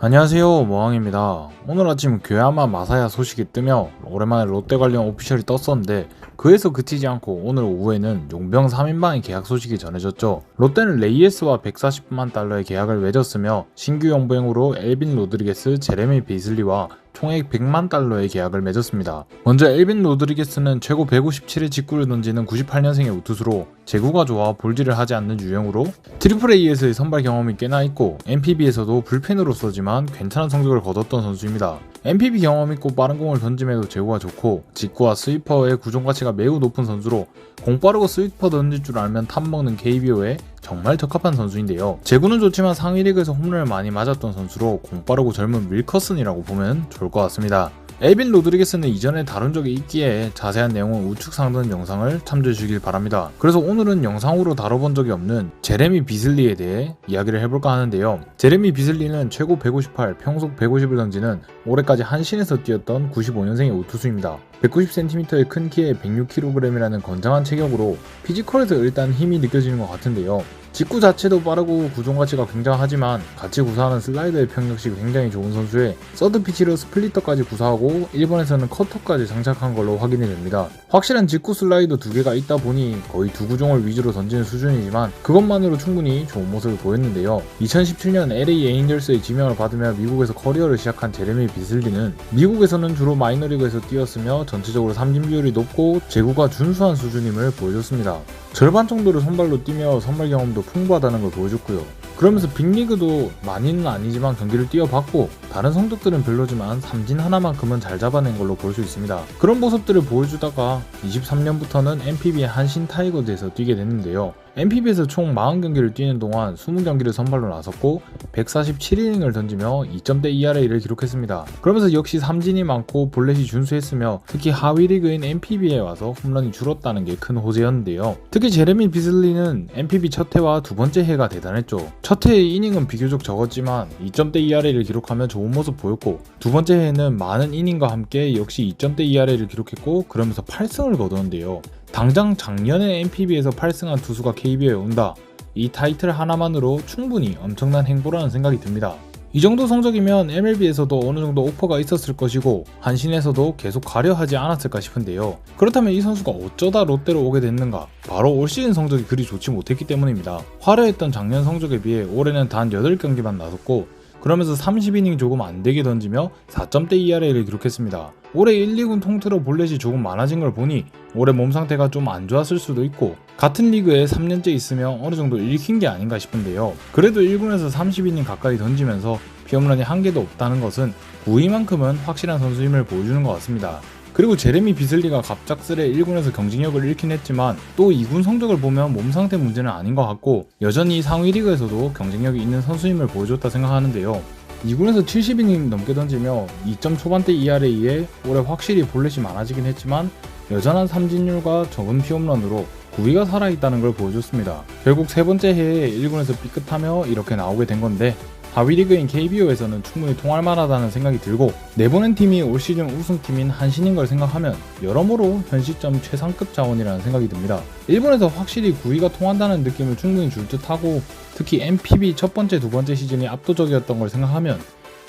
안녕하세요, 모항입니다. 오늘 아침 괴야마 마사야 소식이 뜨며 오랜만에 롯데 관련 오피셜이 떴었는데 그에서 그치지 않고 오늘 오후에는 용병 3인방의 계약 소식이 전해졌죠. 롯데는 레이에스와 140만 달러의 계약을 맺었으며 신규 용병으로 엘빈 로드리게스, 제레미 비슬리와 총액 100만 달러의 계약을 맺었습니다. 먼저 엘빈 로드리게스는 최고 157의 직구를 던지는 98년생의 우투수로 제구가 좋아 볼질을 하지 않는 유형으로 트리플 A에서의 선발 경험이 꽤나 있고 NPB에서도 불펜으로서지만 괜찮은 성적을 거뒀던 선수입니다. NPB 경험 있고 빠른 공을 던짐에도 제구가 좋고 직구와 스위퍼의 구종 가치가 매우 높은 선수로 공 빠르고 스위퍼 던질 줄 알면 탑먹는 KBO에 정말 적합한 선수인데요. 제구는 좋지만 상위 리그에서 홈런을 많이 맞았던 선수로 공 빠르고 젊은 윌커슨이라고 보면 좋을 것 같습니다. 엘빈 로드리게스는 이전에 다룬 적이 있기에 자세한 내용은 우측 상단 영상을 참조해 주길 바랍니다. 그래서 오늘은 영상으로 다뤄본 적이 없는 제레미 비슬리에 대해 이야기를 해볼까 하는데요. 제레미 비슬리는 최고 158, 평속 150을 던지는 올해까지 한신에서 뛰었던 95년생의 우투수입니다. 190cm의 큰 키에 106kg이라는 건장한 체격으로 피지컬에서 일단 힘이 느껴지는 것 같은데요. 직구 자체도 빠르고 구종 가치가 굉장하지만 같이 구사하는 슬라이더의 평역시 굉장히 좋은 선수에 서드 피치로 스플리터까지 구사하고 일본에서는 커터까지 장착한 걸로 확인이 됩니다. 확실한 직구 슬라이더 2개가 있다 보니 거의 두 구종을 위주로 던지는 수준이지만 그것만으로 충분히 좋은 모습을 보였는데요. 2017년 LA 에인절스의 지명을 받으며 미국에서 커리어를 시작한 제레미 비슬리는 미국에서는 주로 마이너리그에서 뛰었으며 전체적으로 삼진 비율이 높고 제구가 준수한 수준임을 보여줬습니다. 절반 정도를 선발로 뛰며 선발 경험도 풍부하다는 걸 보여줬고요. 그러면서 빅리그도 많이는 아니지만 경기를 뛰어봤고 다른 성적들은 별로지만 삼진 하나만큼은 잘 잡아낸 걸로 볼 수 있습니다. 그런 모습들을 보여주다가 23년부터는 NPB의 한신 타이거즈에서 뛰게 됐는데요. NPB에서 총 40경기를 뛰는 동안 20경기를 선발로 나섰고 147이닝을 던지며 2점대 ERA를 기록했습니다. 그러면서 역시 삼진이 많고 볼넷이 준수했으며 특히 하위 리그인 NPB에 와서 홈런이 줄었다는 게 큰 호재였는데요. 특히 제레미 비슬리는 NPB 첫 해와 두 번째 해가 대단했죠. 첫 해의 이닝은 비교적 적었지만 2점대 ERA를 기록하며 좋은 모습 보였고 두 번째 해에는 많은 이닝과 함께 역시 2점대 ERA를 기록했고 그러면서 8승을 거두는데요. 당장 작년에 NPB에서 8승한 투수가 KBO에 온다. 이 타이틀 하나만으로 충분히 엄청난 행보라는 생각이 듭니다. 이 정도 성적이면 MLB에서도 어느 정도 오퍼가 있었을 것이고 한신에서도 계속 가려 하지 않았을까 싶은데요. 그렇다면 이 선수가 어쩌다 롯데로 오게 됐는가? 바로 올 시즌 성적이 그리 좋지 못했기 때문입니다. 화려했던 작년 성적에 비해 올해는 단 8경기만 나섰고 그러면서 30이닝 조금 안되게 던지며 4점대 ERA를 기록했습니다. 올해 1, 2군 통틀어 볼넷이 조금 많아진 걸 보니 올해 몸 상태가 좀 안 좋았을 수도 있고 같은 리그에 3년째 있으며 어느 정도 읽힌 게 아닌가 싶은데요. 그래도 1군에서 30이닝 가까이 던지면서 피홈런이 한 개도 없다는 것은 9위만큼은 확실한 선수임을 보여주는 것 같습니다. 그리고 제레미 비슬리가 갑작스레 1군에서 경쟁력을 잃긴 했지만 또 2군 성적을 보면 몸 상태 문제는 아닌 것 같고 여전히 상위 리그에서도 경쟁력이 있는 선수임을 보여줬다 생각하는데요. 2군에서 70이닝 넘게 던지며 2점 초반대 ERA에 올해 확실히 볼넷이 많아지긴 했지만 여전한 삼진율과 적은 피홈런으로 9위가 살아있다는 걸 보여줬습니다. 결국 세 번째 해에 1군에서 삐끗하며 이렇게 나오게 된 건데 하위 리그인 KBO에서는 충분히 통할 만하다는 생각이 들고 내보낸 팀이 올 시즌 우승팀인 한신인 걸 생각하면 여러모로 현 시점 최상급 자원이라는 생각이 듭니다. 일본에서 확실히 9위가 통한다는 느낌을 충분히 줄 듯하고 특히 NPB 첫 번째, 두 번째 시즌이 압도적이었던 걸 생각하면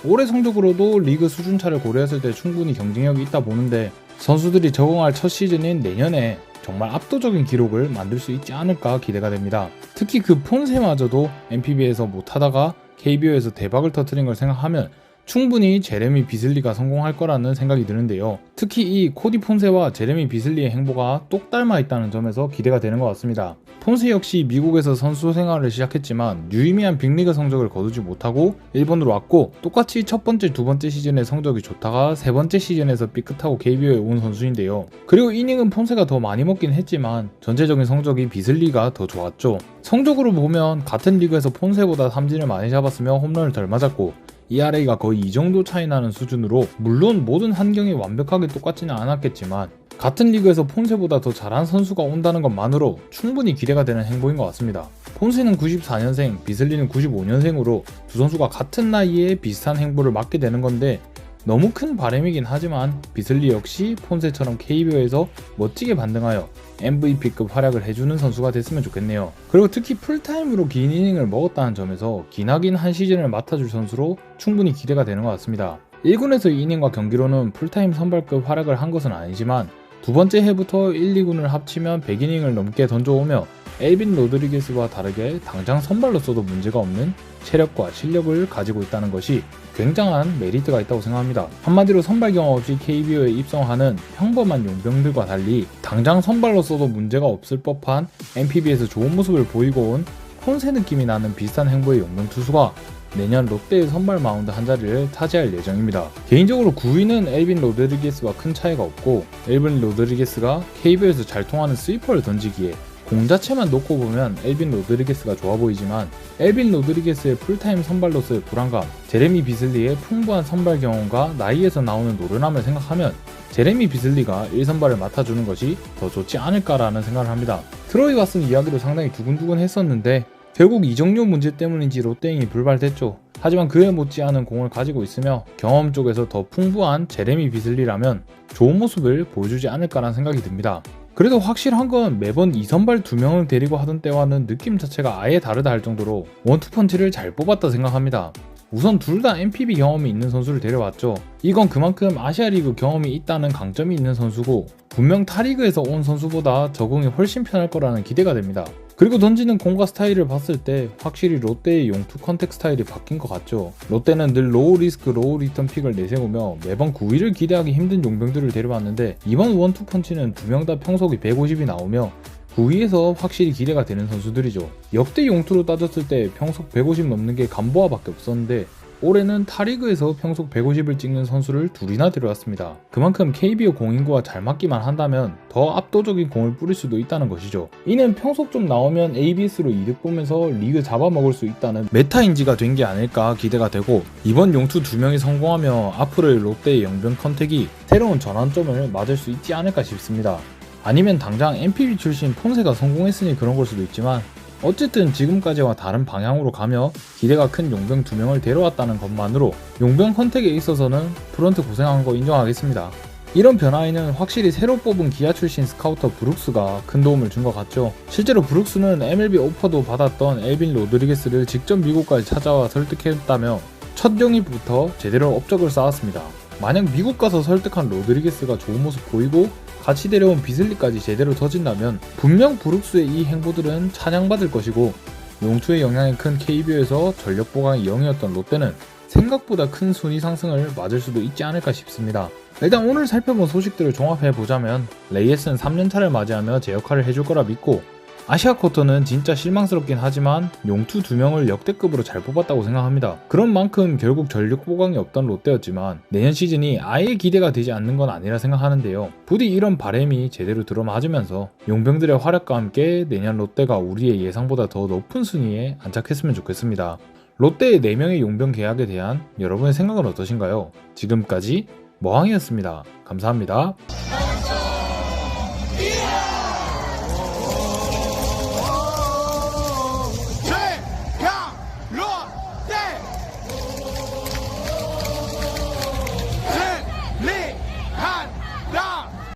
올해 성적으로도 리그 수준차를 고려했을 때 충분히 경쟁력이 있다 보는데 선수들이 적응할 첫 시즌인 내년에 정말 압도적인 기록을 만들 수 있지 않을까 기대가 됩니다. 특히 그 폰세마저도 NPB에서 못하다가 KBO에서 대박을 터뜨린 걸 생각하면 충분히 제레미 비슬리가 성공할 거라는 생각이 드는데요. 특히 이 코디 폰세와 제레미 비슬리의 행보가 똑 닮아 있다는 점에서 기대가 되는 것 같습니다. 폰세 역시 미국에서 선수 생활을 시작했지만 유의미한 빅리그 성적을 거두지 못하고 일본으로 왔고 똑같이 첫 번째, 두 번째 시즌에 성적이 좋다가 세 번째 시즌에서 삐끗하고 KBO에 온 선수인데요. 그리고 이닝은 폰세가 더 많이 먹긴 했지만 전체적인 성적이 비슬리가 더 좋았죠. 성적으로 보면 같은 리그에서 폰세보다 삼진을 많이 잡았으며 홈런을 덜 맞았고 ERA가 거의 이 정도 차이 나는 수준으로 물론 모든 환경이 완벽하게 똑같지는 않았겠지만 같은 리그에서 폰세보다 더 잘한 선수가 온다는 것만으로 충분히 기대가 되는 행보인 것 같습니다. 폰세는 94년생, 비슬리는 95년생으로 두 선수가 같은 나이에 비슷한 행보를 맡게 되는 건데 너무 큰 바람이긴 하지만 비슬리 역시 폰세처럼 KBO에서 멋지게 반등하여 MVP급 활약을 해주는 선수가 됐으면 좋겠네요. 그리고 특히 풀타임으로 긴 이닝을 먹었다는 점에서 기나긴 한 시즌을 맡아줄 선수로 충분히 기대가 되는 것 같습니다. 1군에서 2이닝과 경기로는 풀타임 선발급 활약을 한 것은 아니지만 두 번째 해부터 1, 2군을 합치면 100이닝을 넘게 던져오며 엘빈 로드리게스와 다르게 당장 선발로서도 문제가 없는 체력과 실력을 가지고 있다는 것이 굉장한 메리트가 있다고 생각합니다. 한마디로 선발 경험 없이 KBO에 입성하는 평범한 용병들과 달리 당장 선발로서도 문제가 없을 법한 NPB에서 좋은 모습을 보이고 온 폰세 느낌이 나는 비슷한 행보의 용병 투수가 내년 롯데의 선발 마운드 한 자리를 차지할 예정입니다. 개인적으로 9위는 엘빈 로드리게스와 큰 차이가 없고 엘빈 로드리게스가 KBO에서 잘 통하는 스위퍼를 던지기에 공 자체만 놓고 보면 엘빈 로드리게스가 좋아 보이지만 엘빈 로드리게스의 풀타임 선발로서의 불안감, 제레미 비슬리의 풍부한 선발 경험과 나이에서 나오는 노련함을 생각하면 제레미 비슬리가 1선발을 맡아주는 것이 더 좋지 않을까라는 생각을 합니다. 트로이 왓슨 이야기도 상당히 두근두근 했었는데 결국 이적료 문제 때문인지 롯데행이 불발됐죠. 하지만 그에 못지않은 공을 가지고 있으며 경험 쪽에서 더 풍부한 제레미 비슬리라면 좋은 모습을 보여주지 않을까라는 생각이 듭니다. 그래도 확실한 건 매번 2선발 2명을 데리고 하던 때와는 느낌 자체가 아예 다르다 할 정도로 원투펀치를 잘 뽑았다 생각합니다. 우선 둘 다 NPB 경험이 있는 선수를 데려왔죠. 이건 그만큼 아시아리그 경험이 있다는 강점이 있는 선수고 분명 타리그에서 온 선수보다 적응이 훨씬 편할 거라는 기대가 됩니다. 그리고 던지는 공과 스타일을 봤을 때 확실히 롯데의 용투 컨택 스타일이 바뀐 것 같죠. 롯데는 늘 로우 리스크 로우 리턴 픽을 내세우며 매번 9위를 기대하기 힘든 용병들을 데려왔는데 이번 원투 펀치는 두 명 다 평속이 150이 나오며 9위에서 확실히 기대가 되는 선수들이죠. 역대 용투로 따졌을 때 평속 150 넘는 게 감보아밖에 없었는데 올해는 타리그에서 평속 150을 찍는 선수를 둘이나 데려왔습니다. 그만큼 KBO 공인구와 잘 맞기만 한다면 더 압도적인 공을 뿌릴 수도 있다는 것이죠. 이는 평속 좀 나오면 ABS로 이득 보면서 리그 잡아먹을 수 있다는 메타인지가 된 게 아닐까 기대가 되고 이번 용투 2명이 성공하며 앞으로의 롯데의 영병 컨택이 새로운 전환점을 맞을 수 있지 않을까 싶습니다. 아니면 당장 NPB 출신 폰세가 성공했으니 그런 걸 수도 있지만 어쨌든 지금까지와 다른 방향으로 가며 기대가 큰 용병 2명을 데려왔다는 것만으로 용병 컨택에 있어서는 프런트 고생한 거 인정하겠습니다. 이런 변화에는 확실히 새로 뽑은 기아 출신 스카우터 브룩스가 큰 도움을 준 것 같죠. 실제로 브룩스는 MLB 오퍼도 받았던 엘빈 로드리게스를 직접 미국까지 찾아와 설득했다며 첫 영입부터 제대로 업적을 쌓았습니다. 만약 미국 가서 설득한 로드리게스가 좋은 모습 보이고 같이 데려온 비슬리까지 제대로 터진다면 분명 브룩스의 이 행보들은 찬양받을 것이고 용투의 영향이 큰 KBO에서 전력 보강이 0이었던 롯데는 생각보다 큰 순위 상승을 맞을 수도 있지 않을까 싶습니다. 일단 오늘 살펴본 소식들을 종합해보자면 레이에스는 3년차를 맞이하며 제 역할을 해줄 거라 믿고 아시아 쿼터는 진짜 실망스럽긴 하지만 용투 2명을 역대급으로 잘 뽑았다고 생각합니다. 그런 만큼 결국 전력 보강이 없던 롯데였지만 내년 시즌이 아예 기대가 되지 않는 건 아니라 생각하는데요. 부디 이런 바람이 제대로 들어맞으면서 용병들의 활약과 함께 내년 롯데가 우리의 예상보다 더 높은 순위에 안착했으면 좋겠습니다. 롯데의 4명의 용병 계약에 대한 여러분의 생각은 어떠신가요? 지금까지 머항이었습니다. 감사합니다.